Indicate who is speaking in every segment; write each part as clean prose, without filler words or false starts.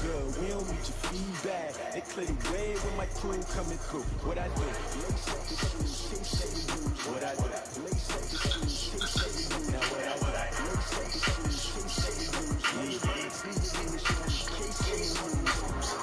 Speaker 1: good. We don't need your feedback. They clear the way when my crew coming through. What I do? Lace up the shoes, chase every news. What I do? Lace up the shoes, chase every news. Now what I do? Lace up the shoes, chase every news. Leave it in the shoes, chase every news.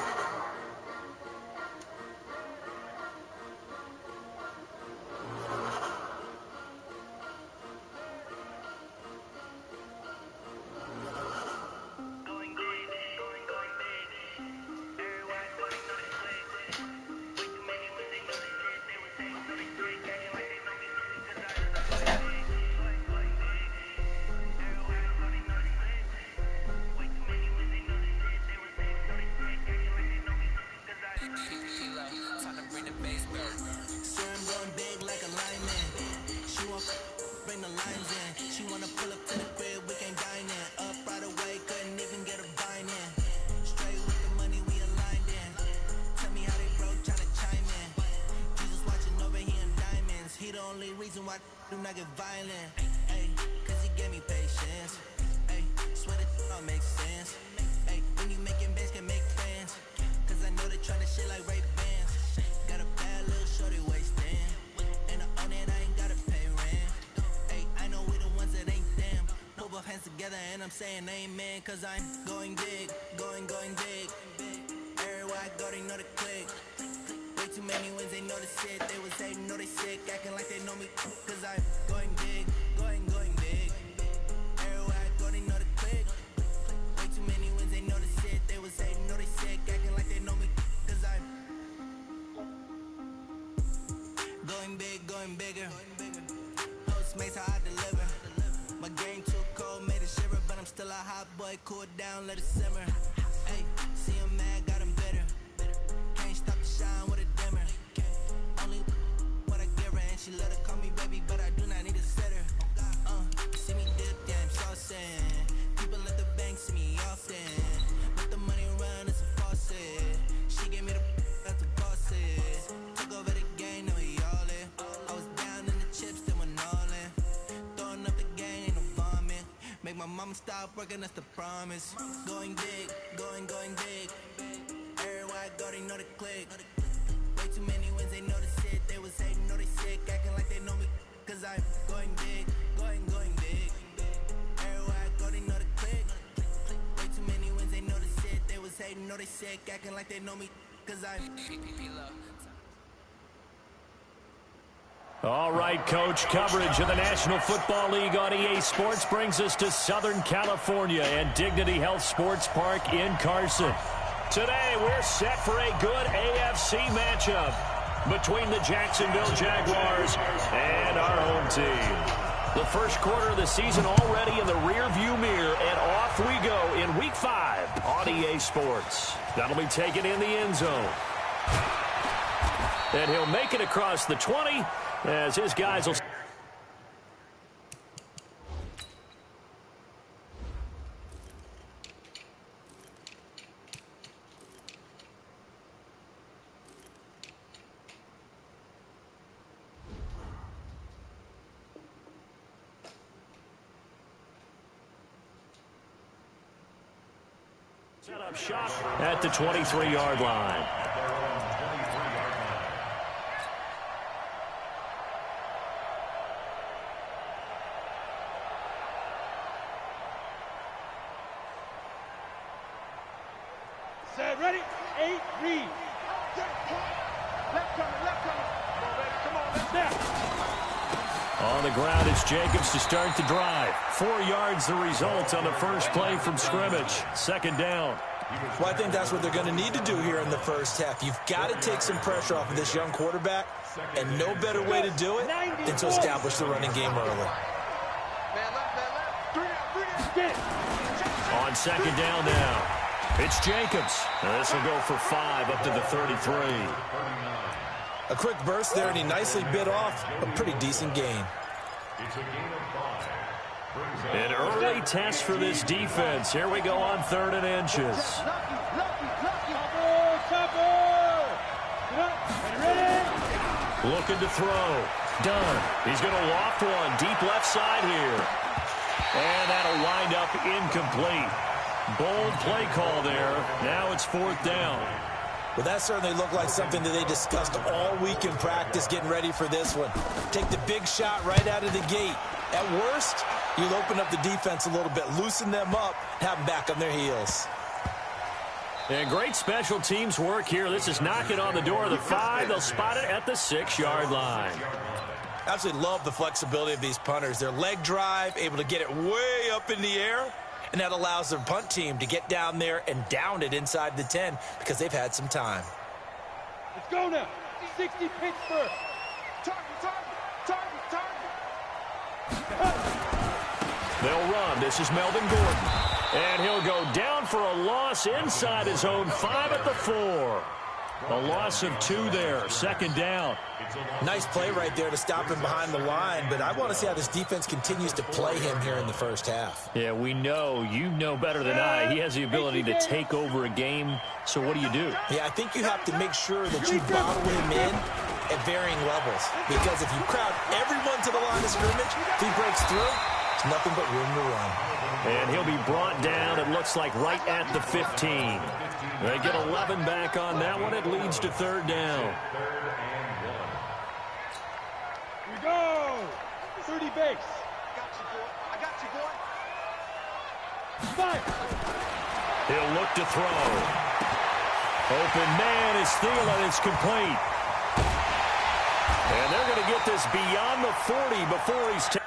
Speaker 2: Do not get violent, ayy, cause he gave me patience, ayy, swear that all makes sense, ayy, when you making bands can make friends, cause I know they tryna shit like Ray Bans, got a bad little shorty wasting, and I own it, I ain't gotta pay rent, ayy, I know we the ones that ain't them, put both hands together and I'm saying amen, cause I'm going big, going big, everywhere I go they know the click. Too many wins, they know the shit. They was hating, know they sick, acting like they know me. Cause I'm going big, going big. Everywhere I go, they know the click. Way too many wins, they know the shit. They was hating, know they sick, acting like they know me. Cause I'm going big, going bigger. Postmates how I deliver. My game too cold, made it shiver, but I'm still a hot boy. Cool it down, let it simmer. Hey, see him mad, got him bitter. Can't stop the shine with a dimmer. Only what I give her, and she let her call me baby, but I do not need a sitter. See me dip, yeah, I'm saucing. People at the bank see me often. Let the money run, it's a faucet. She gave me the that's the bosses. Took over the game, now we all in. I was down in the chips, then went all in. Throwing up the game, ain't no vomit. Make my mama stop working, that's the promise. Going big, going big. Everywhere I go, they know the click. Way too many wins, they know the shit. They was hating, know they sick, acting like they know me. Cause I'm going big, going big. Everywhere I go, they know the click. Way too many wins, they know the shit. They was hating, know they sick, acting like they know me. Cause I'm
Speaker 3: All right, Coach, coverage of the National Football League on EA Sports brings us to Southern California and Dignity Health Sports Park in Carson. Today, we're set for a good AFC matchup between the Jacksonville Jaguars and our home team. The first quarter of the season already in the rear-view mirror, and off we go in Week 5 on EA Sports. That'll be taken in the end zone. And he'll make it across the 20 as his guys will... Set up shop at the 23-yard line.
Speaker 4: Set, ready? 8, read. Left coming. Come on, baby. Come on, let's snap.
Speaker 3: On the ground, it's Jacobs to start the drive. 4 yards the result on the first play from scrimmage. Second down.
Speaker 5: Well, I think that's what they're going to need to do here in the first half. You've got to take some pressure off of this young quarterback, and no better way to do it than to establish the running game early.
Speaker 3: On second down now, it's Jacobs. This will go for 5 up to the 33.
Speaker 5: A quick burst there, and he nicely bit off a pretty decent gain.
Speaker 3: An early test for this defense. Here we go on 3rd and inches. Looking to throw. Done. He's going to loft one deep left side here. And that'll wind up incomplete. Bold play call there. Now it's 4th down.
Speaker 5: Well, that certainly looked like something that they discussed all week in practice getting ready for this one. Take the big shot right out of the gate. At worst, you'll open up the defense a little bit, loosen them up, have them back on their heels.
Speaker 3: And great special teams work here. This is knocking on the door of the 5. They'll spot it at the 6-yard line.
Speaker 5: Absolutely love the flexibility of these punters. Their leg drive, able to get it way up in the air, and that allows their punt team to get down there and down it inside the 10 because they've had some time.
Speaker 4: Let's go now. 60 Pittsburgh.
Speaker 3: They'll run. This is Melvin Gordon. And he'll go down for a loss inside his own 5 at the 4. A loss of 2 there. 2nd down.
Speaker 5: Nice play right there to stop him behind the line, but I want to see how this defense continues to play him here in the first half.
Speaker 3: Yeah, we know. You know better than I. He has the ability to take over a game. So what do you do?
Speaker 5: Yeah, I think you have to make sure that you bottle him in at varying levels, because if you crowd everyone to the line of scrimmage, if he breaks through, there's nothing but room to run.
Speaker 3: And he'll be brought down, it looks like, right at the 15. They get 11 back on that one. It leads to 3rd down.
Speaker 4: Here we go. 30 base.
Speaker 6: I got you, boy.
Speaker 4: Fire.
Speaker 3: He'll look to throw. Open man is Thielen. It's complete. And they're going to get this beyond the 40 before he's taken.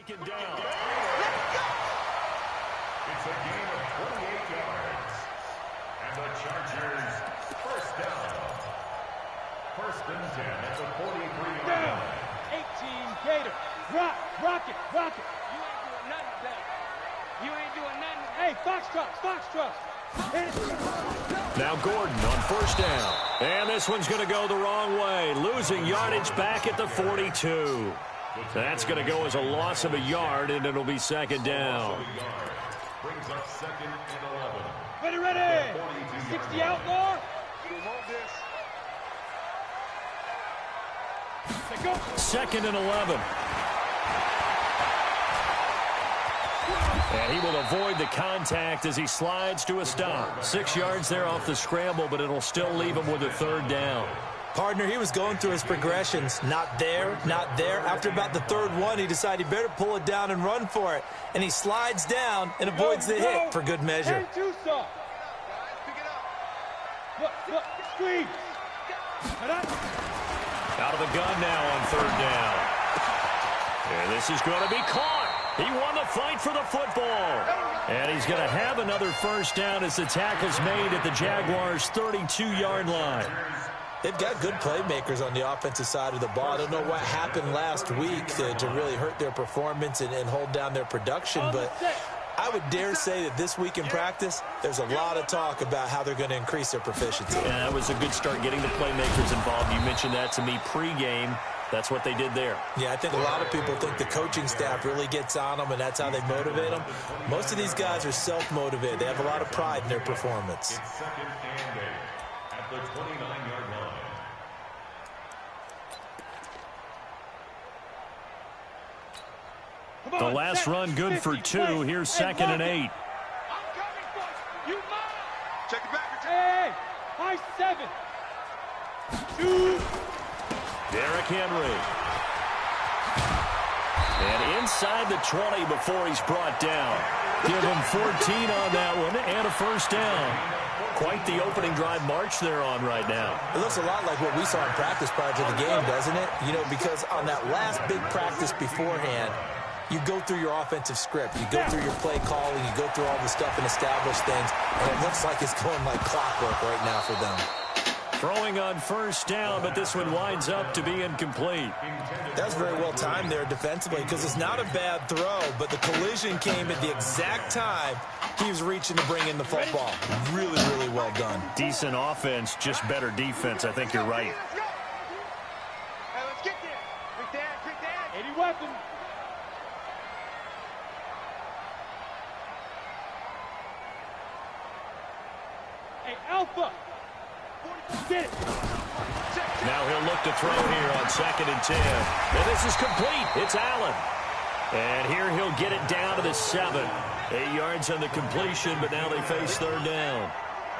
Speaker 3: Down.
Speaker 7: It's a gain of 28 yards. And the Chargers, 1st down. 1st and 10 at the 43-yard line.
Speaker 4: 18 Gator. Rock it. You ain't doing nothing. Hey, Foxtrot.
Speaker 3: Now Gordon on 1st down. And this one's going to go the wrong way. Losing yardage back at the 42. That's going to go as a loss of a yard, and it'll be 2nd down.
Speaker 7: Brings up 2nd and 11.
Speaker 4: Ready. 60 outlaw. Go.
Speaker 3: 2nd and 11. And he will avoid the contact as he slides to a stop. 6 yards there off the scramble, but it'll still leave him with a 3rd down.
Speaker 5: Partner, he was going through his progressions. Not there. After about the 3rd one, he decided he better pull it down and run for it. And he slides down and avoids the hit for good measure.
Speaker 4: And too soft. Look, squeeze.
Speaker 3: Out of the gun now on 3rd down. And this is going to be caught. He won the fight for the football. And he's going to have another 1st down as the tackle's made at the Jaguars' 32-yard line.
Speaker 5: They've got good playmakers on the offensive side of the ball. I don't know what happened last week to really hurt their performance and hold down their production, but I would dare say that this week in practice, there's a lot of talk about how they're going to increase their proficiency.
Speaker 3: Yeah, that was a good start getting the playmakers involved. You mentioned that to me pregame. That's what they did there.
Speaker 5: Yeah, I think a lot of people think the coaching staff really gets on them, and that's how they motivate them. Most of these guys are self-motivated. They have a lot of pride in their performance.
Speaker 7: It's 2nd and 8 at the 29-yard line.
Speaker 3: The last run good for 2. Here's 2nd and 8.
Speaker 6: Check it back.
Speaker 4: Hey, high 7. 2.
Speaker 3: Derrick Henry. And inside the 20 before he's brought down. Give him 14 on that one and a 1st down. Quite the opening drive march they're on right now.
Speaker 5: It looks a lot like what we saw in practice prior to the game, doesn't it? You know, because on that last big practice beforehand, you go through your offensive script. You go through your play calling. You go through all the stuff and establish things. And it looks like it's going like clockwork right now for them.
Speaker 3: Throwing on 1st down, but this one winds up to be incomplete.
Speaker 5: That's very well timed there defensively because it's not a bad throw, but the collision came at the exact time he was reaching to bring in the football. Really, really well done.
Speaker 3: Decent offense, just better defense. I think you're right.
Speaker 6: Hey, let's get there. Quick dad.
Speaker 4: 80 weapon. Hey, Alpha. Get it.
Speaker 3: Now he'll look to throw here on 2nd and 10. And this is complete. It's Allen. And here he'll get it down to the 7. 8 yards on the completion, but now they face 3rd down.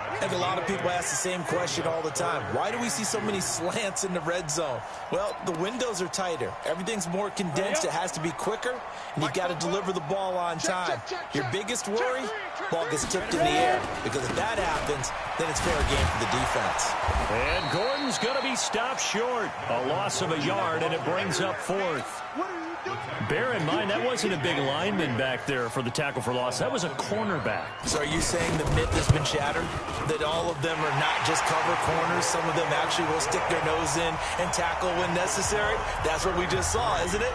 Speaker 5: I think a lot of people ask the same question all the time. Why do we see so many slants in the red zone? Well, the windows are tighter. Everything's more condensed. It has to be quicker, and you've got to deliver the ball on time. Your biggest worry, ball gets tipped in the air, because if that happens, then it's fair game for the defense.
Speaker 3: And Gordon's going to be stopped short. A loss of a yard, and it brings up 4th. Bear in mind, that wasn't a big lineman back there for the tackle for loss. That was a cornerback.
Speaker 5: So are you saying the myth has been shattered? That all of them are not just cover corners? Some of them actually will stick their nose in and tackle when necessary? That's what we just saw, isn't it?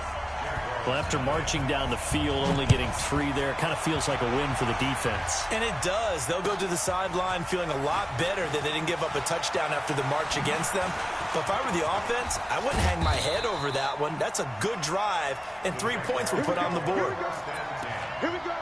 Speaker 3: Well, after marching down the field, only getting 3 there, kind of feels like a win for the defense.
Speaker 5: And it does. They'll go to the sideline feeling a lot better that they didn't give up a touchdown after the march against them. But if I were the offense, I wouldn't hang my head over that one. That's a good drive, and 3 points were put on the board.
Speaker 6: Here we go.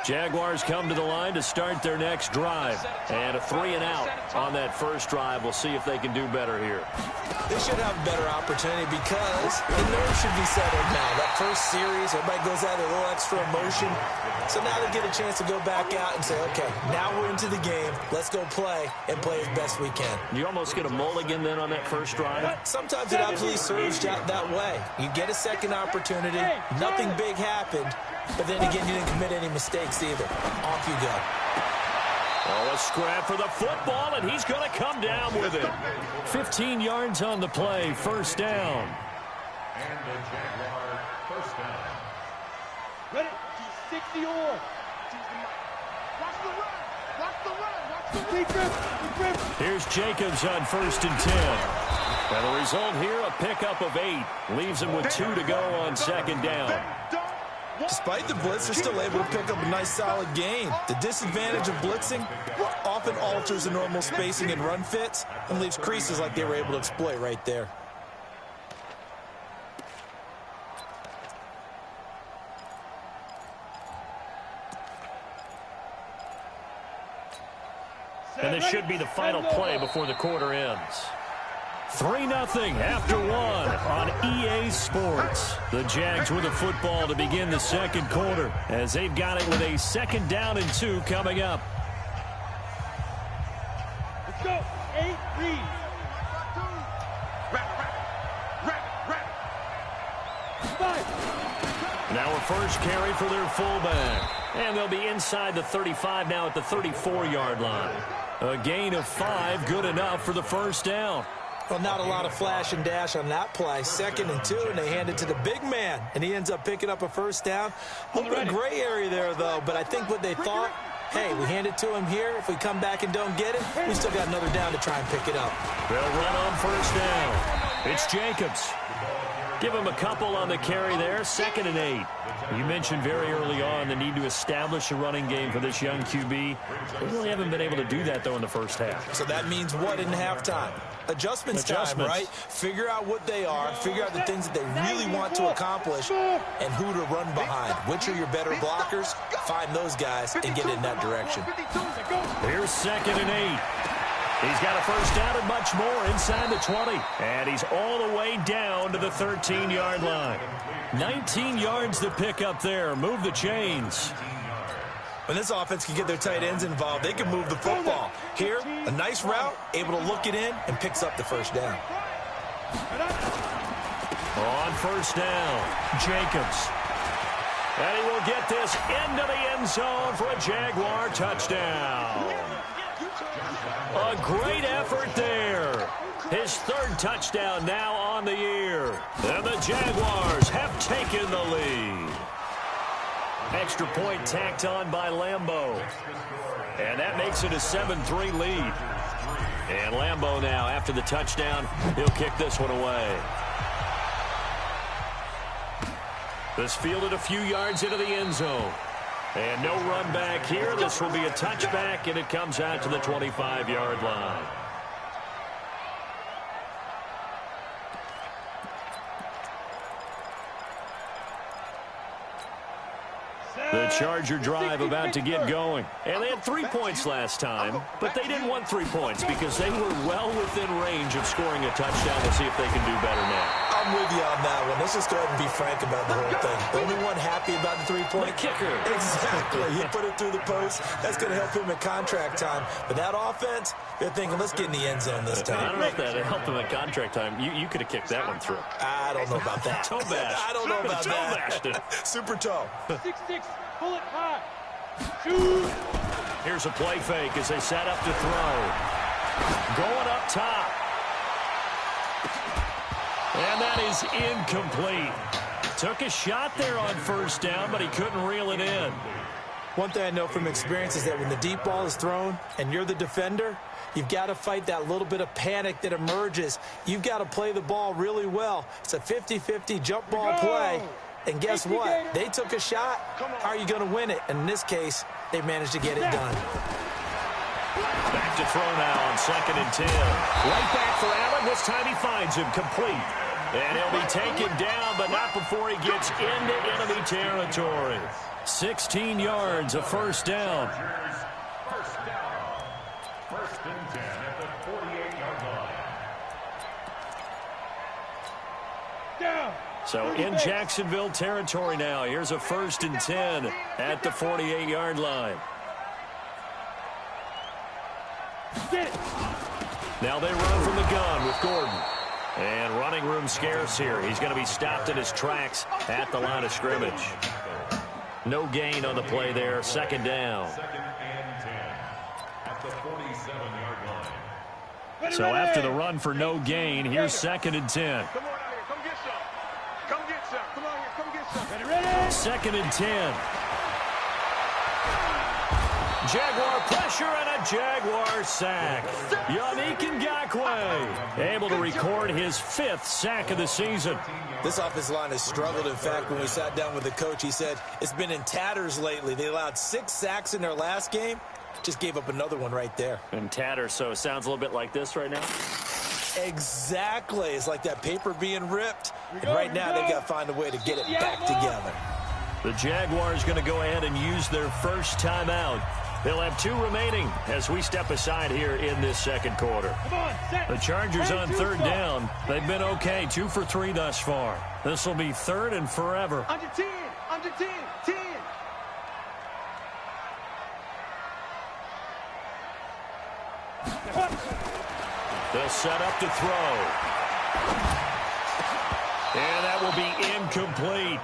Speaker 3: Jaguars come to the line to start their next drive. And a 3 and out on that first drive. We'll see if they can do better here.
Speaker 5: They should have a better opportunity because the nerves should be settled now. That first series, everybody goes out with a little extra emotion. So now they get a chance to go back out and say, okay, now we're into the game. Let's go play and play as best we can.
Speaker 3: You almost get a mulligan then on that first drive?
Speaker 5: Sometimes it absolutely serves that way. You get a second opportunity. Nothing big happened. But then again, you didn't commit any mistakes either. Off you go.
Speaker 3: Oh, a scrap for the football, and he's going to come down with it. 15 yards on the play, 1st down.
Speaker 7: And the Jaguar 1st down.
Speaker 4: Ready? 60 on.
Speaker 6: Watch the run. Watch the run. Watch the run.
Speaker 3: Here's Jacobs on 1st and 10. And the result here, a pickup of 8. Leaves him with 2 to go on 2nd down.
Speaker 5: Despite the blitz, they're still able to pick up a nice, solid gain. The disadvantage of blitzing often alters the normal spacing and run fits and leaves creases like they were able to exploit right there.
Speaker 3: And this should be the final play before the quarter ends. 3-0 after 1 on EA Sports. The Jags with the football to begin the 2nd quarter as they've got it with a 2nd down and 2 coming up.
Speaker 4: Let's go. 8 read.
Speaker 3: Now a first carry for their fullback. And they'll be inside the 35 now at the 34-yard line. A gain of 5, good enough for the 1st down.
Speaker 5: Well, not a lot of flash and dash on that play. 2nd and 2, and they hand it to the big man, and he ends up picking up a 1st down. A little bit of gray area there, though, but I think what they thought, hey, we hand it to him here. If we come back and don't get it, we still got another down to try and pick it up.
Speaker 3: They'll run on 1st down. It's Jacobs. Give him a couple on the carry there, 2nd and 8. You mentioned very early on the need to establish a running game for this young QB. They really haven't been able to do that, though, in the first half.
Speaker 5: So that means what in halftime? Adjustments time, right? Figure out what they are, figure out the things that they really want to accomplish, and who to run behind. Which are your better blockers? Find those guys and get in that direction.
Speaker 3: Here's 2nd and 8. He's got a 1st down and much more inside the 20. And he's all the way down to the 13-yard line. 19 yards to pick up there. Move the chains.
Speaker 5: When this offense can get their tight ends involved, they can move the football. Here, a nice route, able to look it in, and picks up the 1st down.
Speaker 3: On 1st down, Jacobs. And he will get this into the end zone for a Jaguar touchdown. A great effort there. His 3rd touchdown now on the year. And the Jaguars have taken the lead. Extra point tacked on by Lambeau. And that makes it a 7-3 lead. And Lambeau now, after the touchdown, he'll kick this one away. This fielded a few yards into the end zone. And no run back here. This will be a touchback, and it comes out to the 25-yard line. Charger drive about to get going. And they had 3 points last time, but they didn't want 3 points because they were well within range of scoring a touchdown. We'll see if they can do better now.
Speaker 5: I'm with you on that one. Let's just go ahead and be frank about the whole thing. The only one happy about the 3-point
Speaker 3: kicker.
Speaker 5: Exactly. He put it through the post. That's going to help him in contract time. But that offense, they're thinking, let's get in the end zone this time.
Speaker 3: I don't know if that helped him in contract time. You could have kicked that one through.
Speaker 5: I don't know about that.
Speaker 3: Toe bash.
Speaker 5: I don't know about that.
Speaker 3: Bashed it.
Speaker 5: Super toe.
Speaker 6: 6-6, pull it high. Shoot.
Speaker 3: Here's a play fake as they set up to throw. Going up top. And that is incomplete. Took a shot there on first down, but he couldn't reel it in.
Speaker 5: One thing I know from experience is that when the deep ball is thrown and you're the defender, you've got to fight that little bit of panic that emerges. You've got to play the ball really well. It's a 50-50 jump ball play. And guess what? They took a shot. How are you going to win it? And in this case, they managed to get it done.
Speaker 3: Back to throw now on 2nd and 10. Right back for Allen. This time he finds him complete. And he'll be taken down, but not before he gets into enemy territory. 16 yards, a first down.
Speaker 7: First down. 1st and 10 at the 48-yard line.
Speaker 6: Down.
Speaker 3: So in Jacksonville territory now. Here's a 1st and 10 at the 48-yard line.
Speaker 6: Get it.
Speaker 3: Now they run from the gun with Gordon. And running room scarce here. He's going to be stopped in his tracks at the line of scrimmage. No gain on the play there. 2nd down.
Speaker 7: 2nd and 10 at the 47-yard line.
Speaker 3: So after the run for no gain, here's 2nd and 10.
Speaker 4: Come on out here. Come get some. Come get some. Come on here. Come get some.
Speaker 6: Ready.
Speaker 3: 2nd and 10. Jaguar pressure and a Jaguar sack. Yannick Ngakoue able to record his 5th sack of the season.
Speaker 5: This offensive line has struggled. In fact, when we sat down with the coach, he said it's been in tatters lately. They allowed 6 sacks in their last game. Just gave up another one right there.
Speaker 3: In tatters, so it sounds a little bit like this right now.
Speaker 5: Exactly. It's like that paper being ripped. And right now, they've got to find a way to get it back together.
Speaker 3: The Jaguars going to go ahead and use their first timeout. They'll have 2 remaining as we step aside here in this 2nd quarter. The Chargers on 3rd down. They've been okay, 2 for 3 thus far. This will be 3rd and forever.
Speaker 6: Under 10. Under 10. 10.
Speaker 3: They'll set up to throw. And that will be incomplete.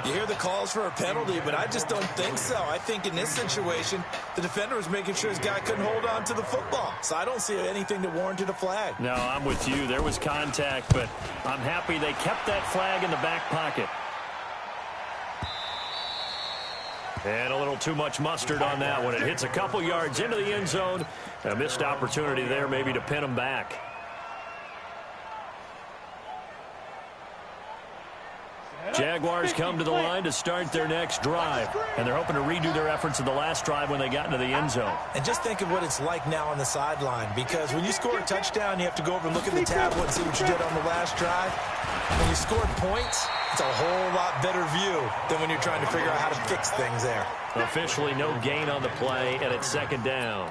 Speaker 5: You hear the calls for a penalty, but I just don't think so. I think in this situation, the defender was making sure his guy couldn't hold on to the football. So I don't see anything that warranted a flag.
Speaker 3: No, I'm with you. There was contact, but I'm happy they kept that flag in the back pocket. And a little too much mustard on that one. It hits a couple yards into the end zone. A missed opportunity there maybe to pin them back. Jaguars come to the line to start their next drive. And they're hoping to redo their efforts of the last drive when they got into the end zone.
Speaker 5: And just think of what it's like now on the sideline. Because when you score a touchdown, you have to go over and look at the tablet and see what you did on the last drive. When you scored points, it's a whole lot better view than when you're trying to figure out how to fix things there.
Speaker 3: Officially no gain on the play, and it's 2nd down.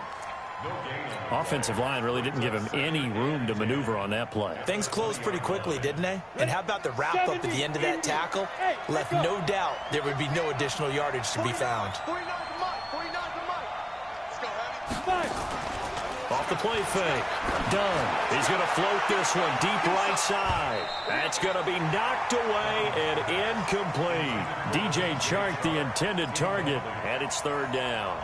Speaker 3: Offensive line really didn't give him any room to maneuver on that play.
Speaker 5: Things closed pretty quickly, didn't they? And how about the wrap-up at the end of that tackle? Left no doubt there would be no additional yardage to be found.
Speaker 6: 49 to Mike. 49 to Mike. Let's go, Abby.
Speaker 3: Off the play fake. Done. He's going to float this one deep right side. That's going to be knocked away and incomplete. DJ Chark, the intended target, and it's 3rd down.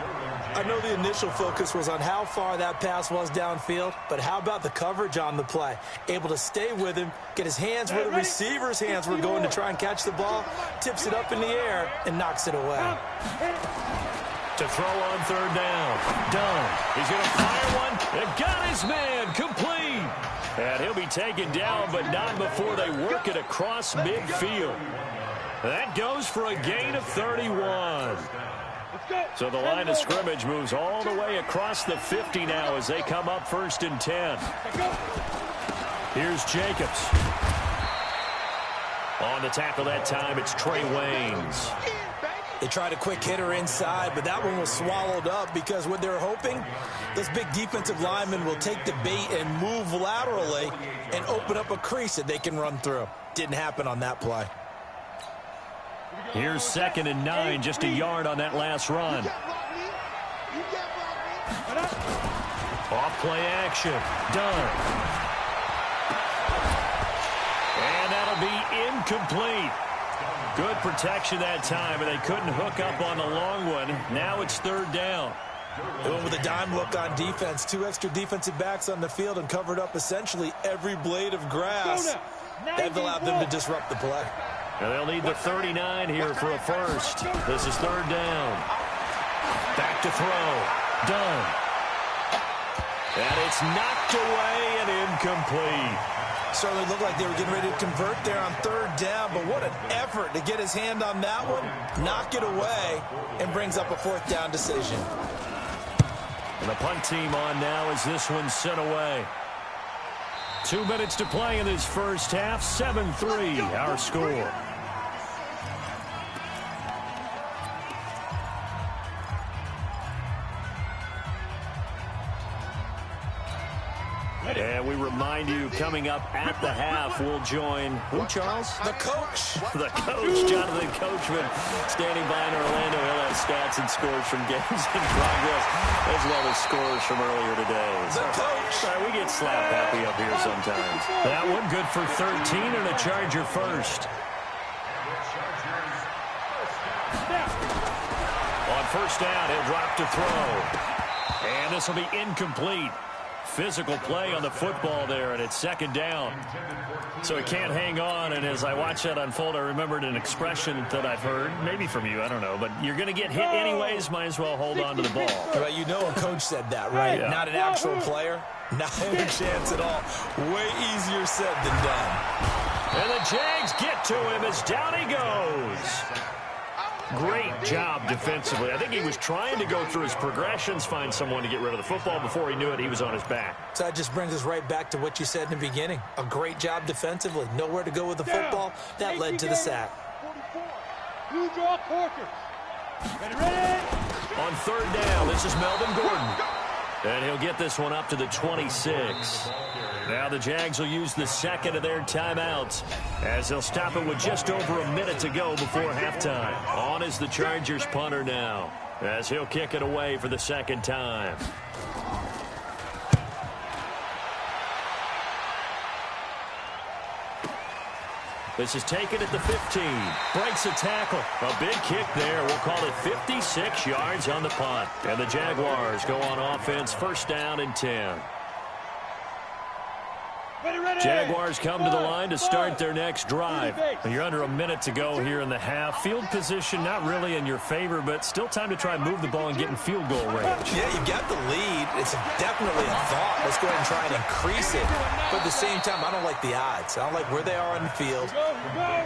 Speaker 5: I know the initial focus was on how far that pass was downfield, but how about the coverage on the play? Able to stay with him, get his hands where the receiver's hands were going to try and catch the ball, tips it up in the air, and knocks it away.
Speaker 3: To throw on 3rd down. Done. He's going to fire one. And got his man. Complete. And he'll be taken down, but not before they work it across midfield. That goes for a gain of 31. So the line of scrimmage moves all the way across the 50 now as they come up 1st and 10. Here's Jacobs. On the tackle that time, it's Trey Waynes.
Speaker 5: They tried a quick hitter inside, but that one was swallowed up because what they're hoping, those big defensive linemen will take the bait and move laterally and open up a crease that they can run through. Didn't happen on that play.
Speaker 3: Here's 2nd and 9, just a yard on that last run. Off play action. Done. And that'll be incomplete. Good protection that time, but they couldn't hook up on the long one. Now it's 3rd down.
Speaker 5: They went with a dime look on defense. 2 extra defensive backs on the field and covered up essentially every blade of grass. That allowed them to disrupt the play.
Speaker 3: And they'll need the 39 here for a first. This is 3rd down. Back to throw. Done. And it's knocked away and incomplete.
Speaker 5: Certainly looked like they were getting ready to convert there on 3rd down, but what an effort to get his hand on that one, knock it away, and brings up a 4th down decision.
Speaker 3: And the punt team on now as this one's sent away. 2 minutes to play in this first half. 7-3 our score. And we remind you, coming up at the half, we'll join, who, Charles?
Speaker 5: The coach.
Speaker 3: The coach, Jonathan Coachman, standing by in Orlando. He'll have stats and scores from games in progress, as well as scores from earlier today.
Speaker 5: The coach.
Speaker 3: Sorry, we get slap happy up here sometimes. That one good for 13 and a Charger first. On 1st down, he'll drop to throw. And this will be incomplete. Physical play on the football there, and it's 2nd down. So it can't hang on, and as I watch that unfold, I remembered an expression that I've heard, maybe from you, I don't know, but you're going to get hit anyways, might as well hold on to the ball.
Speaker 5: Well, you know a coach said that, right?
Speaker 3: Yeah.
Speaker 5: Not an actual player. Not a chance at all. Way easier said than done.
Speaker 3: And the Jags get to him as down he goes. Great job defensively. I think he was trying to go through his progressions, find someone to get rid of the football. Before he knew it, he was on his back.
Speaker 5: So that just brings us right back to what you said in the beginning. A great job defensively. Nowhere to go with the football. That led to the sack.
Speaker 6: Blue draw Corker. Ready?
Speaker 3: On 3rd down, this is Melvin Gordon. And he'll get this one up to the 26. Now the Jags will use the 2nd of their timeouts as they'll stop it with just over a minute to go before halftime. On is the Chargers punter now as he'll kick it away for the 2nd time. This is taken at the 15. Breaks a tackle. A big kick there. We'll call it 56 yards on the punt. And the Jaguars go on offense, 1st down and 10. Jaguars come to the line to start their next drive. You're under a minute to go here in the half. Field position not really in your favor, but still time to try and move the ball and get in field goal range.
Speaker 5: Yeah, you've got the lead. It's definitely a thought. Let's go ahead and try and increase it. But at the same time, I don't like the odds. I don't like where they are on the field.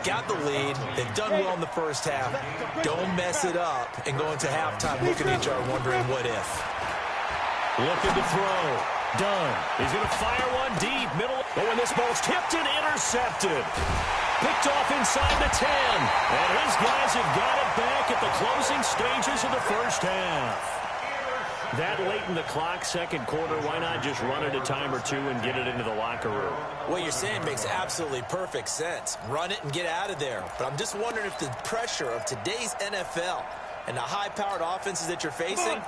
Speaker 5: Got the lead. They've done well in the first half. Don't mess it up and go into halftime looking at each other wondering what if.
Speaker 3: Looking to throw. Done. He's going to fire one deep. Middle. Oh, and this ball's tipped and intercepted. Picked off inside the 10. And his guys have got it back at the closing stages of the first half. That late in the clock, 2nd quarter, why not just run it a time or two and get it into the locker room?
Speaker 5: What you're saying makes absolutely perfect sense. Run it and get out of there. But I'm just wondering if the pressure of today's NFL and the high-powered offenses that you're facing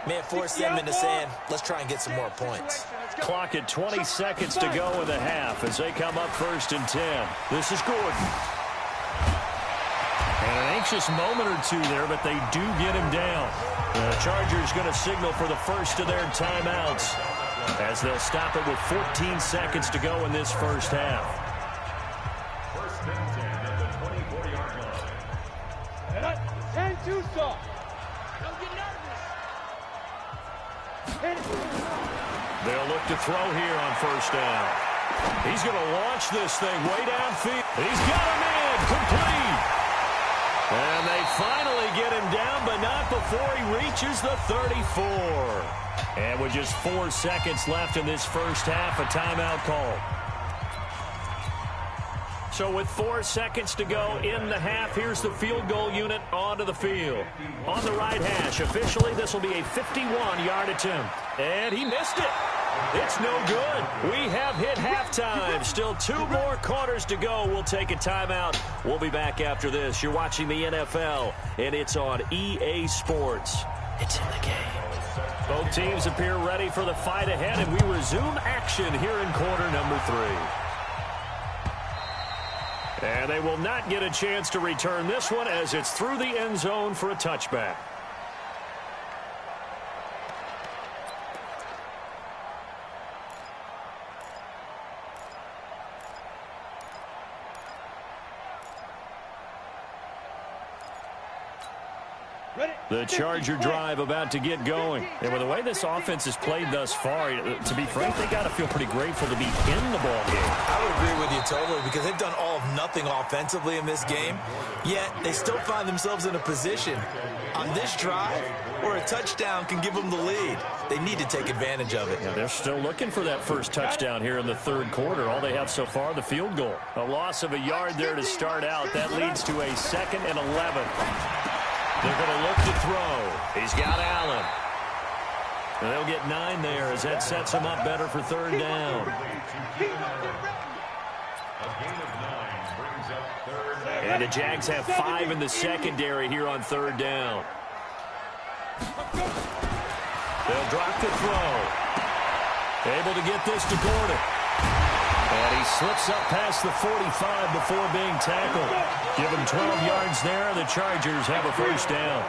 Speaker 5: may have forced them into saying, let's try and get some more points.
Speaker 3: Clock at 20 seconds to go in the half as they come up 1st and 10. This is Gordon. And an anxious moment or two there, but they do get him down. The Chargers going to signal for the first of their timeouts as they'll stop it with 14 seconds to go in this first half.
Speaker 7: 1st and 10 at the 24-yard line.
Speaker 6: 10 too soft. Don't get nervous.
Speaker 3: They'll look to throw here on 1st down. He's going to launch this thing way downfield. He's got him in. Complete. And they finally get him down, but not before he reaches the 34. And with just 4 seconds left in this first half, a timeout call. So with 4 seconds to go in the half, here's the field goal unit onto the field. On the right hash, officially this will be a 51-yard attempt. And he missed it. It's no good. We have hit halftime. Still 2 more quarters to go. We'll take a timeout. We'll be back after this. You're watching the NFL, and it's on EA Sports. It's in the game. Both teams appear ready for the fight ahead, and we resume action here in quarter number 3. And they will not get a chance to return this one as it's through the end zone for a touchback. The Charger drive about to get going. And with the way this offense has played thus far, to be frank, they got to feel pretty grateful to be in the ball game.
Speaker 5: I would agree with you totally because they've done all of nothing offensively in this game, yet they still find themselves in a position on this drive where a touchdown can give them the lead. They need to take advantage of it.
Speaker 3: Yeah, they're still looking for that first touchdown here in the third quarter. All they have so far, the field goal. A loss of a yard there to start out. That leads to a 2nd and 11. They're going to look to throw. He's got Allen. And they'll get 9 there as that sets him up better for third down. And the Jags have 5 in the secondary here on third down. They'll drop the throw. Able to get this to Gordon. And he slips up past the 45 before being tackled. Give him 12 yards there. The Chargers have a first down.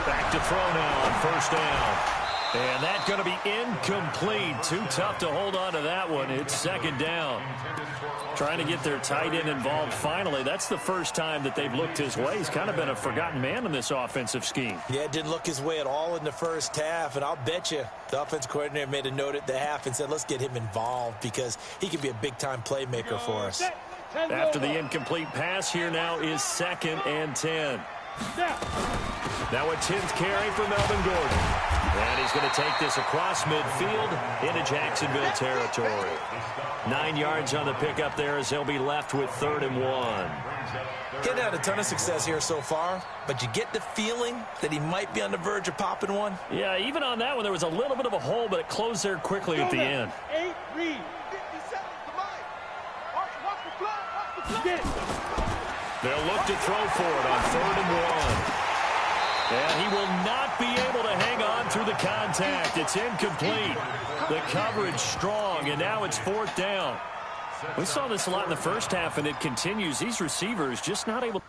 Speaker 3: Back to throw now on first down. And that's going to be incomplete. Too tough to hold on to that one. It's second down. Trying to get their tight end involved finally. That's the first time that they've looked his way. He's kind of been a forgotten man in this offensive scheme.
Speaker 5: Yeah, it didn't look his way at all in the first half. And I'll bet you the offense coordinator made a note at the half and said, let's get him involved because he can be a big-time playmaker for us.
Speaker 3: After the incomplete pass, here now is 2nd and 10. Now a 10th carry for Melvin Gordon. And he's going to take this across midfield into Jacksonville territory. 9 yards on the pickup there as they'll be left with 3rd and 1.
Speaker 5: He's had a ton of success here so far, but you get the feeling that he might be on the verge of popping one.
Speaker 3: Yeah, even on that one, there was a little bit of a hole, but it closed there quickly at the end.
Speaker 6: 8 read. 50 seconds to mine. Watch the clock. Get it.
Speaker 3: They'll look to throw for it on 3rd and 1. And he will not be able to hang on through the contact. It's incomplete. The coverage strong, and now it's 4th down. We saw this a lot in the first half, and it continues. These receivers just not able.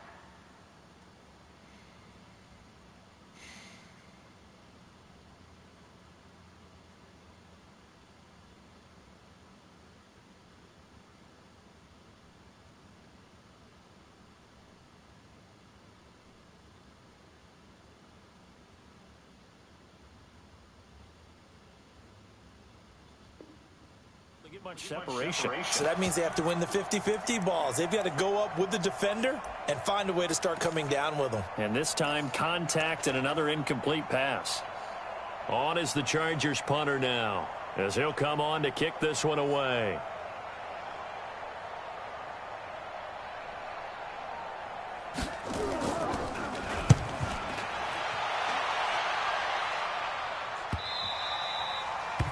Speaker 3: Much separation.
Speaker 5: So that means they have to win the 50-50 balls. They've got to go up with the defender and find a way to start coming down with them.
Speaker 3: And this time, contact and another incomplete pass. On is the Chargers punter now, as he'll come on to kick this one away.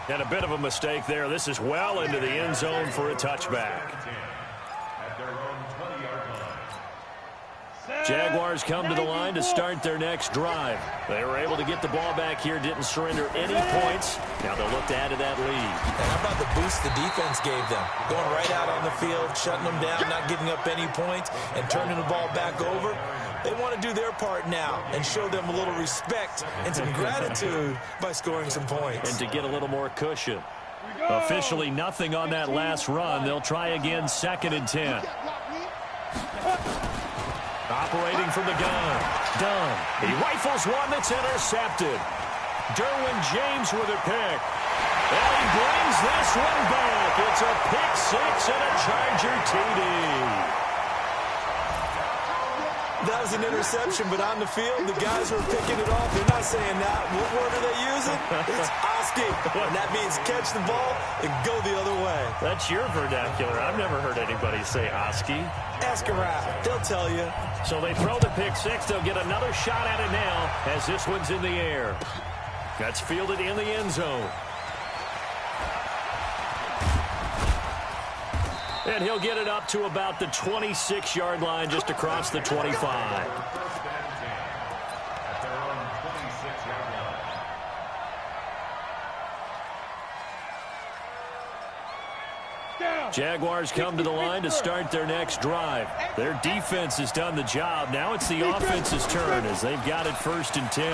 Speaker 3: And a bit of a mistake there. This is well into the end zone for a touchback. Jaguars come to the line to start their next drive. They were able to get the ball back here, didn't surrender any points. Now they'll look to add to that lead.
Speaker 5: And how about the boost the defense gave them? Going right out on the field, shutting them down, not giving up any points, and turning the ball back over. They want to do their part now and show them a little respect and some gratitude by scoring some points.
Speaker 3: And to get a little more cushion. Officially nothing on that last run. They'll try again, 2nd and 10. Operating from the gun. Dunn. He rifles one that's intercepted. Derwin James with a pick. And he brings this one back. It's a pick 6 and a Charger TD.
Speaker 5: That was an interception, but on the field, the guys who are picking it off, they're not saying that. What word are they using? It's Oski. And that means catch the ball and go the other way.
Speaker 3: That's your vernacular. I've never heard anybody say Oski.
Speaker 5: Ask around. They'll tell you.
Speaker 3: So they throw the pick six. They'll get another shot at it now as this one's in the air. That's fielded in the end zone. And he'll get it up to about the 26-yard line, just across the 25. Jaguars come to the line to start their next drive. Their defense has done the job. Now it's the offense's turn as they've got it 1st and 10.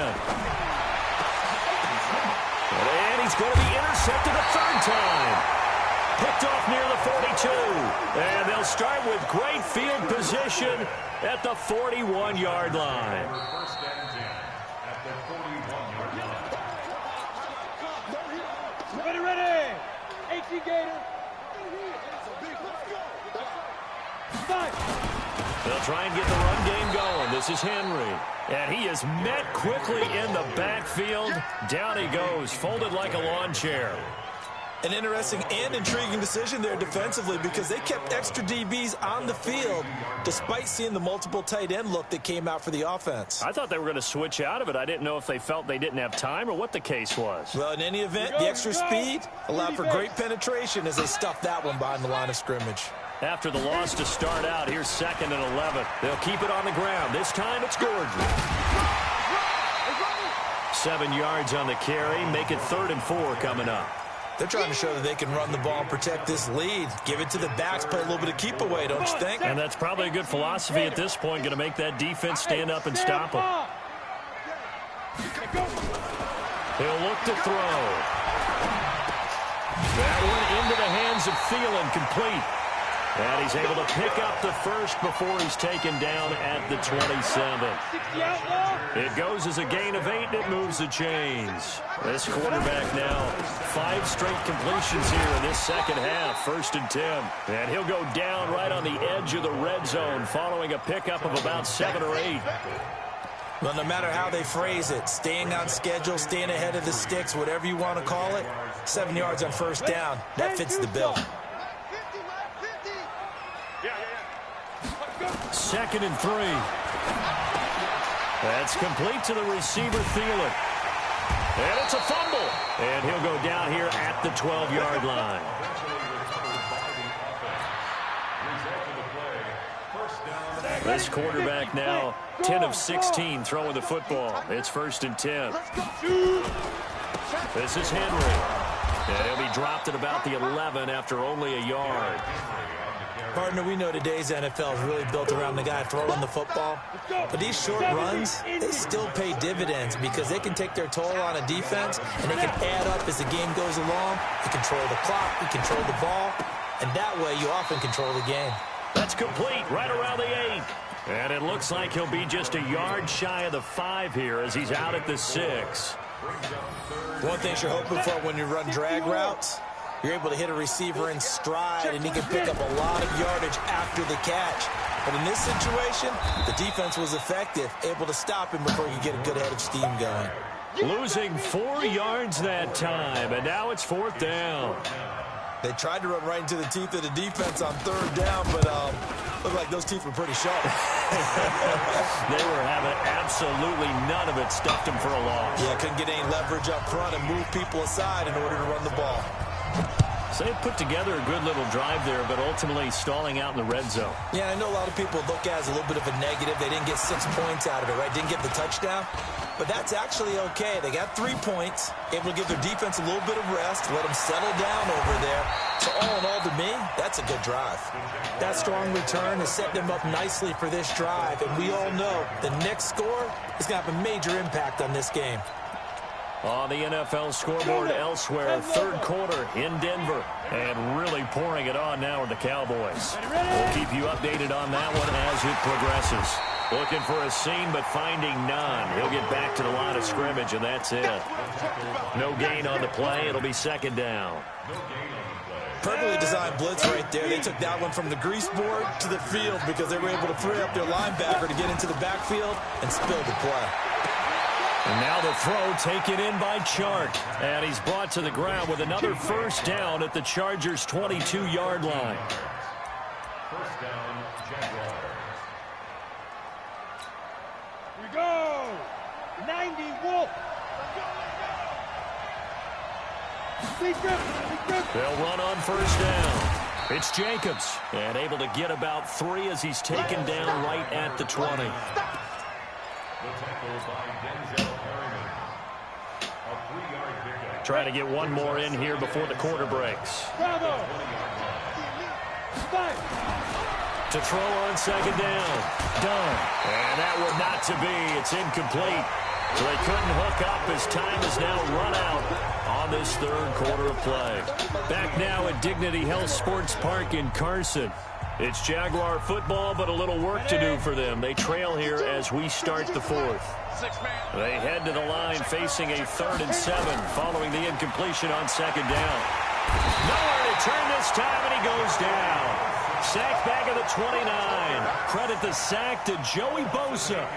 Speaker 3: And he's going to be intercepted a third time. Picked off near the 42. And they'll start with great field position at the 41-yard line.
Speaker 7: First and 10 at the 41-yard line.
Speaker 6: Ready. HE Gator.
Speaker 3: They'll try and get the run game going. This is Henry. And he is met quickly in the backfield. Down he goes, folded like a lawn chair.
Speaker 5: An interesting and intriguing decision there defensively because they kept extra DBs on the field despite seeing the multiple tight end look that came out for the offense.
Speaker 3: I thought they were going to switch out of it. I didn't know if they felt they didn't have time or what the case was.
Speaker 5: Well, in any event, the extra speed allowed for great penetration as they stuffed that one behind the line of scrimmage.
Speaker 3: After the loss to start out, here's 2nd and 11. They'll keep it on the ground. This time it's Gordon. 7 yards on the carry. Make it 3rd and 4 coming up.
Speaker 5: They're trying to show that they can run the ball and protect this lead. Give it to the backs, play a little bit of keep away, don't you think?
Speaker 3: And that's probably a good philosophy at this point, going to make that defense stand up and stop them. He'll look to throw. That one into the hands of Thielen, complete. And he's able to pick up the first before he's taken down at the 27. It goes as a gain of 8, and it moves the chains. This quarterback now, 5 straight completions here in this second half, 1st and 10. And he'll go down right on the edge of the red zone following a pickup of about 7 or 8.
Speaker 5: Well, no matter how they phrase it, staying on schedule, staying ahead of the sticks, whatever you want to call it, 7 yards on 1st down, that fits the bill.
Speaker 3: 2nd and 3. That's complete to the receiver, Thielen. And it's a fumble. And he'll go down here at the 12-yard line. This quarterback now 10 of 16 throwing the football. It's 1st and 10. This is Henry. And he'll be dropped at about the 11 after only a yard.
Speaker 5: Partner, we know today's NFL is really built around the guy throwing the football. But these short runs, they still pay dividends because they can take their toll on a defense and they can add up as the game goes along. You control the clock, you control the ball, and that way you often control the game.
Speaker 3: That's complete right around the 8. And it looks like he'll be just a yard shy of the 5 here as he's out at the 6.
Speaker 5: One thing you're hoping for when you run drag routes, you're able to hit a receiver in stride, and he can pick up a lot of yardage after the catch. But in this situation, the defense was effective, able to stop him before he could get a good head of steam going.
Speaker 3: Losing 4 yards that time, and now it's 4th down.
Speaker 5: They tried to run right into the teeth of the defense on 3rd down, but looked like those teeth were pretty sharp.
Speaker 3: They were having absolutely none of it, stuffed them for a loss.
Speaker 5: Yeah, couldn't get any leverage up front and move people aside in order to run the ball.
Speaker 3: So they put together a good little drive there, but ultimately stalling out in the red zone.
Speaker 5: Yeah, I know a lot of people look at it as a little bit of a negative. They didn't get 6 points out of it, right? Didn't get the touchdown. But that's actually okay. They got 3 points, able to give their defense a little bit of rest, let them settle down over there. So all in all, to me, that's a good drive. That strong return has set them up nicely for this drive. And we all know the next score is going to have a major impact on this game.
Speaker 3: On the NFL scoreboard elsewhere, 3rd quarter in Denver. And really pouring it on now with the Cowboys. We'll keep you updated on that one as it progresses. Looking for a seam, but finding none. He'll get back to the line of scrimmage, and that's it. No gain on the play. It'll be 2nd down.
Speaker 7: No gain on the play.
Speaker 5: Perfectly designed blitz right there. They took that one from the grease board to the field because they were able to free up their linebacker to get into the backfield and spill the play.
Speaker 3: And now the throw taken in by Chark. And he's brought to the ground with another first down at the Chargers' 22-yard line.
Speaker 7: First down, Jaguars.
Speaker 6: Here we go. 90 Wolf.
Speaker 3: They'll run on first down. It's Jacobs, and able to get about 3 as he's taken down right at the 20.
Speaker 7: The tackle by Denzel Perryman. A 3-yard pickup.
Speaker 3: Trying to get one more in here before the quarter breaks.
Speaker 6: Bravo.
Speaker 3: To throw on second down. Done. And that would not to be. It's incomplete. So they couldn't hook up as time is now run out on this third quarter of play. Back now at Dignity Health Sports Park in Carson. It's Jaguar football, but a little work to do for them. They trail here as we start the fourth. They head to the line facing a 3rd and 7 following the incompletion on second down. Nowhere to turn this time, and he goes down. Sack back at the 29. Credit the sack to Joey Bosa.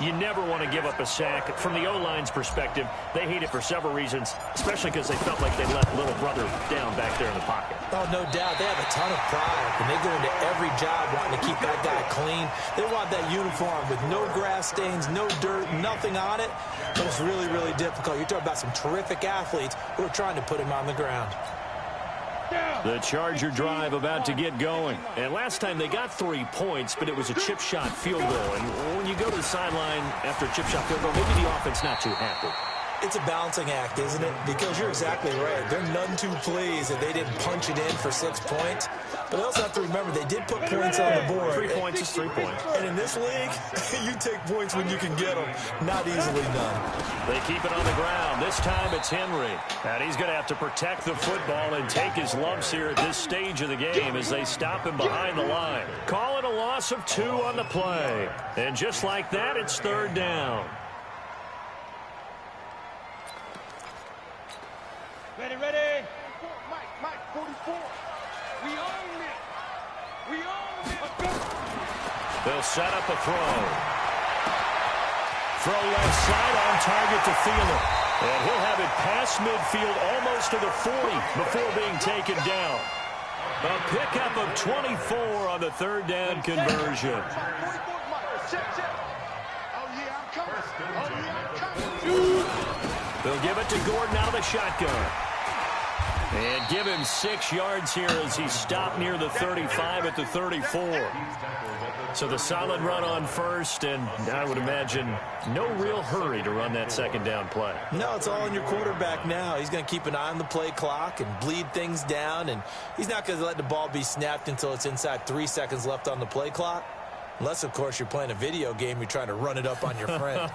Speaker 3: You never want to give up a sack. From the O-line's perspective, they hate it for several reasons, especially because they felt like they let little brother down back there in the pocket.
Speaker 5: Oh, no doubt. They have a ton of pride. And they go into every job wanting to keep that guy clean. They want that uniform with no grass stains, no dirt, nothing on it. But it's really, really difficult. You're talking about some terrific athletes who are trying to put him on the ground.
Speaker 3: The Charger drive about to get going. And last time they got 3 points, but it was a chip shot field goal. And when you go to the sideline after a chip shot field goal, maybe the offense not too happy.
Speaker 5: It's a balancing act, isn't it? Because you're exactly right. They're none too pleased that they didn't punch it in for 6 points. But I also have to remember they did put points on the board.
Speaker 3: 3 points is 3 points.
Speaker 5: And in this league, you take points when you can get them. Not easily done.
Speaker 3: They keep it on the ground. This time it's Henry. And he's going to have to protect the football and take his lumps here at this stage of the game as they stop him behind the line. Call it a loss of 2 on the play. And just like that, it's 3rd down.
Speaker 6: Ready. Mike, 44. We own it. Let's go.
Speaker 3: They'll set up a throw. Throw left side on target to Thielen. And he'll have it past midfield almost to the 40 before being taken down. A pickup of 24 on the 3rd down conversion. They'll give it to Gordon out of the shotgun. And give him 6 yards here as he stopped near the 35 at the 34. So the solid run on first, and I would imagine no real hurry to run that second down play.
Speaker 5: No, it's all on your quarterback now. He's going to keep an eye on the play clock and bleed things down, and he's not going to let the ball be snapped until it's inside 3 seconds left on the play clock. Unless, of course, you're playing a video game, you're trying to run it up on your friend.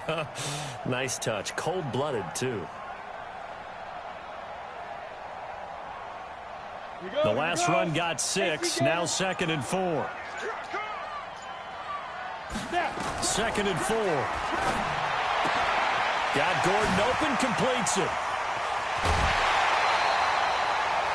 Speaker 3: Nice touch. Cold-blooded, too. The last run got 6. Now 2nd and 4. 2nd and 4. Got Gordon open, completes it.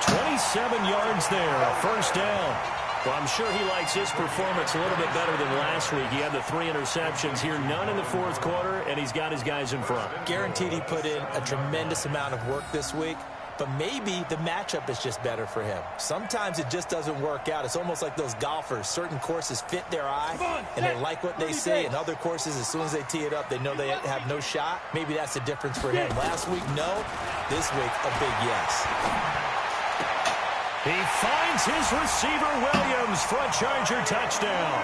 Speaker 3: 27 yards there, a first down. Well, I'm sure he likes his performance a little bit better than last week. He had the 3 interceptions here, none in the 4th quarter, and he's got his guys in front.
Speaker 5: Guaranteed he put in a tremendous amount of work this week. But maybe the matchup is just better for him. Sometimes it just doesn't work out. It's almost like those golfers. Certain courses fit their eye, and they like what they see. And other courses, as soon as they tee it up, they know they have no shot. Maybe that's the difference for him. Last week, no. This week, a big yes.
Speaker 3: He finds his receiver, Williams, for a Charger touchdown.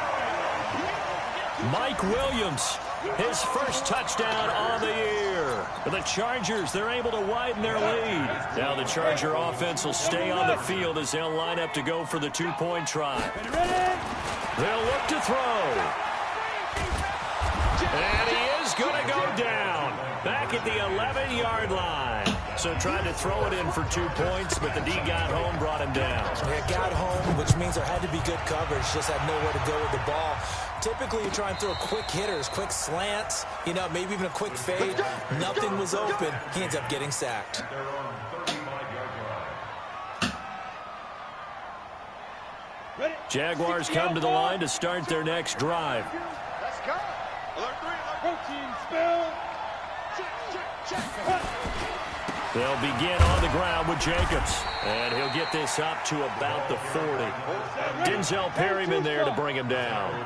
Speaker 3: Mike Williams, his first touchdown on the year. The Chargers, they're able to widen their lead. Now the Charger offense will stay on the field as they'll line up to go for the 2-point try. They'll look to throw. And he is going to go down. Back at the 11-yard line. So tried to throw it in for 2 points, but the D got home, brought him down.
Speaker 5: Yeah, got home, which means there had to be good coverage. Just had nowhere to go with the ball. Typically, you try and throw quick hitters, quick slants, you know, maybe even a quick fade. Nothing was open. He ends up getting sacked.
Speaker 3: Jaguars come to the line to start their next drive.
Speaker 6: Let's go. Alert 3, alert. Protein spill. Check.
Speaker 3: They'll begin on the ground with Jacobs. And he'll get this up to about the 40. Denzel Perryman there to bring him down.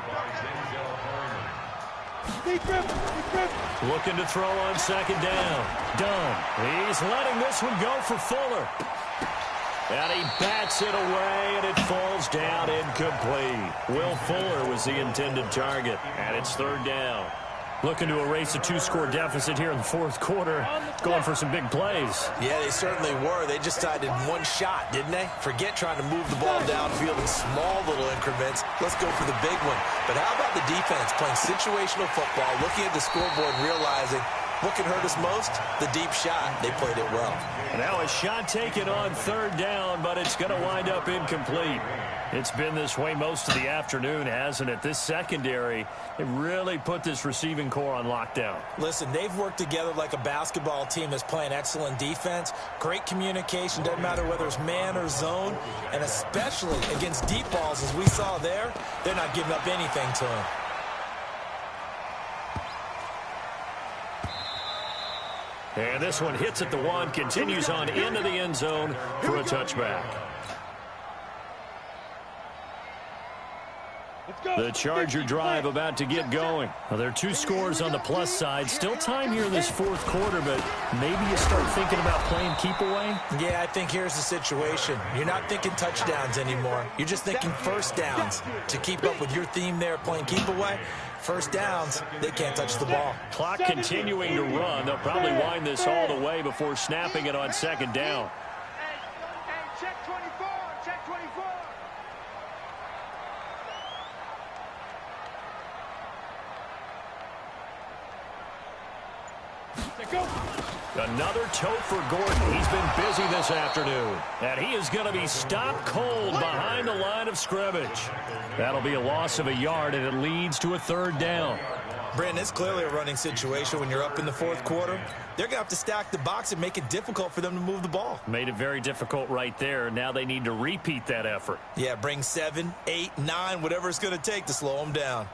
Speaker 3: Looking to throw on second down. Dunn. He's letting this one go for Fuller. And he bats it away, and it falls down incomplete. Will Fuller was the intended target, and it's third down. Looking to erase a 2-score deficit here in the fourth quarter, going for some big plays.
Speaker 5: Yeah, they certainly were. They just decided one shot, didn't they? Forget trying to move the ball downfield in small little increments. Let's go for the big one. But how about the defense playing situational football, looking at the scoreboard and realizing what can hurt us most? The deep shot. They played it well.
Speaker 3: Now a shot taken on third down, but it's going to wind up incomplete. It's been this way most of the afternoon, hasn't it? This secondary, it really put this receiving core on lockdown.
Speaker 5: Listen, they've worked together like a basketball team that's playing excellent defense. Great communication, doesn't matter whether it's man or zone. And especially against deep balls, as we saw there, they're not giving up anything to them.
Speaker 3: And this one hits at the 1, continues on into the end zone for a touchback. The Charger drive about to get going. Well, there are 2 scores on the plus side. Still time here in this fourth quarter, but maybe you start thinking about playing keep away?
Speaker 5: Yeah, I think here's the situation. You're not thinking touchdowns anymore. You're just thinking first downs. To keep up with your theme there, playing keep away, first downs, they can't touch the ball.
Speaker 3: Clock continuing to run. They'll probably wind this all the way before snapping it on second down.
Speaker 6: Hey, check 24, check 24.
Speaker 3: Another toe for Gordon. He's been busy this afternoon. And he is going to be stopped cold behind the line of scrimmage. That'll be a loss of a yard, and it leads to a third down.
Speaker 5: Brandon, it's clearly a running situation when you're up in the fourth quarter. They're going to have to stack the box and make it difficult for them to move the ball.
Speaker 3: Made it very difficult right there. Now they need to repeat that effort.
Speaker 5: Yeah, bring 7, 8, 9, whatever it's going to take to slow them down.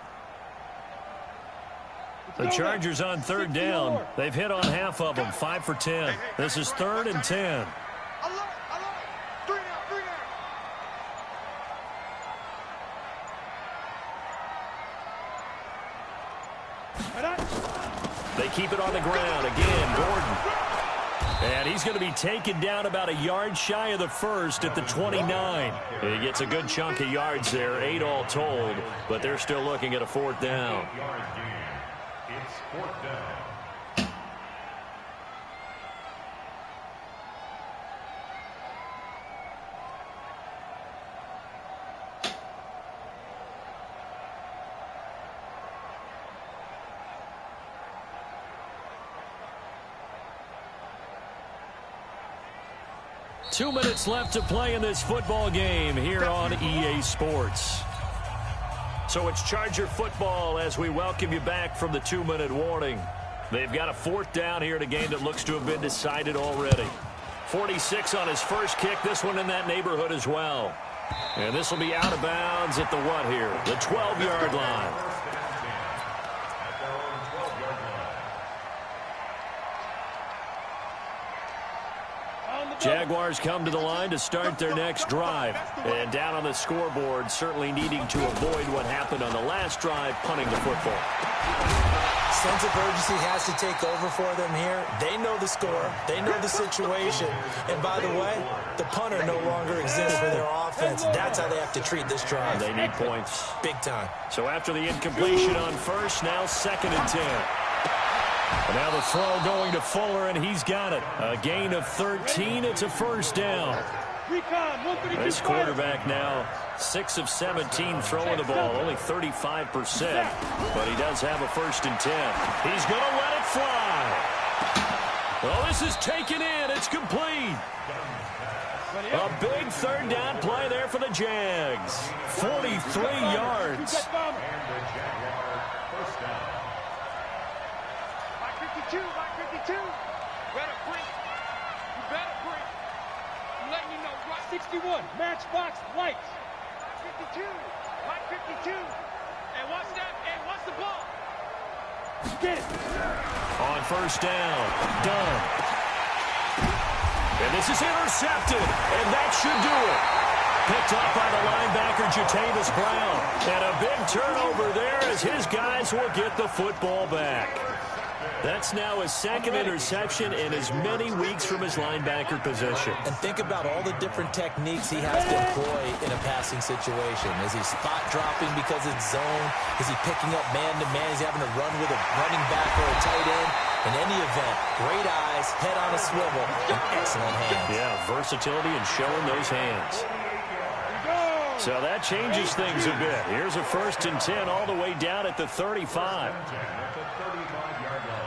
Speaker 3: The Chargers on third down. They've hit on half of them, 5 for 10. This is 3rd and 10.
Speaker 6: Alert, 3 down, 3 down.
Speaker 3: They keep it on the ground. Again, Gordon. And he's going to be taken down about a yard shy of the first at the 29. He gets a good chunk of yards there, 8 all told, but they're still looking at a fourth down.
Speaker 7: It's fourth down.
Speaker 3: Two minutes left to play in this football game here on EA Sports. So it's Charger football as we welcome you back from the 2-minute warning. They've got a fourth down here in a game that looks to have been decided already. 46 on his first kick, this one in that neighborhood as well. And this will be out of bounds at the what here? The 12-yard line. Jaguars come to the line to start their next drive. And down on the scoreboard, certainly needing to avoid what happened on the last drive, punting the football.
Speaker 5: Sense of urgency has to take over for them here. They know the score. They know the situation. And by the way, the punter no longer exists for their offense. That's how they have to treat this drive.
Speaker 3: They need points.
Speaker 5: Big time.
Speaker 3: So after the incompletion on first, now 2nd and 10. And now the throw going to Fuller, and he's got it. A gain of 13. It's a first down. This quarterback now 6 of 17 throwing the ball, only 35%. But he does have a 1st and 10. He's going to let it fly. Well, this is taken in. It's complete. A big third down play there for the Jags. 43 yards.
Speaker 7: And the Jaguar first down.
Speaker 6: 52, 52. Better break. You better break. I'm letting you know, right? 61, matchbox lights.
Speaker 4: 52. Like 52. And watch that. And watch the ball. Get it.
Speaker 3: On first down, Dunn. And this is intercepted, and that should do it. Picked up by the linebacker, Jatavis Brown. And a big turnover there as his guys will get the football back. That's now his second interception in as many weeks from his linebacker position.
Speaker 5: And think about all the different techniques he has to employ in a passing situation. Is he spot dropping because it's zone? Is he picking up man-to-man? Is he having to run with a running back or a tight end? In any event, great eyes, head on a swivel, and excellent hands.
Speaker 3: Yeah, versatility and showing those hands. So that changes things a bit. Here's a 1st and 10 all the way down at the 35.
Speaker 7: At the 35-yard line.